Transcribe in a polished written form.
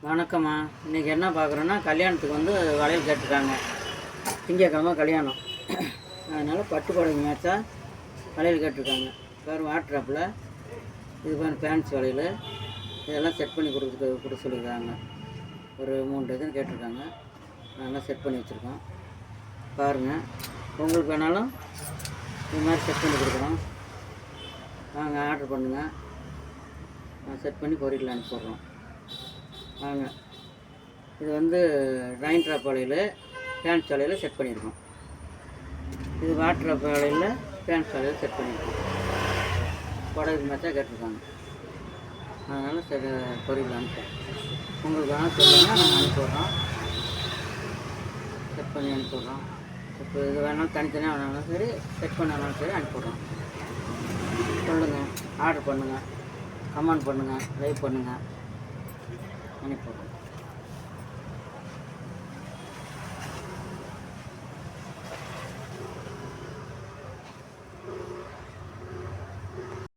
வணக்கம்மா. இன்றைக்கி என்ன பார்க்குறோன்னா, கல்யாணத்துக்கு வந்து வளையல் கேட்டிருக்காங்க. திங்கக்கிழமை கல்யாணம். அதனால் பட்டு புடவைக்கு மேட்சா வளையல் கேட்டிருக்காங்க. வேறு வாட்ராப்பில் இது மாதிரி ஃபேன்சி வளையல் இதெல்லாம் செட் பண்ணி கொடுக்க சொல்லியிருக்காங்க. ஒரு 3 டஜன் கேட்டிருக்காங்க. அதெல்லாம் செட் பண்ணி வச்சுருக்கோம். பாருங்கள், உங்களுக்கு வேணாலும் இது மாதிரி செட் பண்ணி கொடுக்குறோம். வாங்க, ஆர்டர் பண்ணுங்கள். செட் பண்ணி கொரியரில் அனுப்பிடுறோம். வாங்க. இது வந்து ரைன் ட்ராப் வளையல் ஃபேன்சி வளையல் செட் பண்ணியிருக்கோம். இது வாட்ராப் வளையல் ஃபேன்சி வளையல் செட் பண்ணியிருக்கோம். புடவைக்கு மேட்சாக கேட்டிருக்காங்க. அதனால் சரி கொரியரில் அனுப்புகிறோம். உங்களுக்கு வேணால் சொல்லுங்கள், நாங்கள் அனுப்பிடுறோம். செட் பண்ணி அனுப்பிடுறோம். இப்போ இது வேணாலும் தனித்தனியாக வேணாலும் சரி, செட் பண்ணாலும் சரி அனுப்பிடுறோம். சொல்லுங்கள், ஆர்டர் பண்ணுங்கள், கமெண்ட் பண்ணுங்கள், லைக் பண்ணுங்கள், அனுப்பிடுறோம்.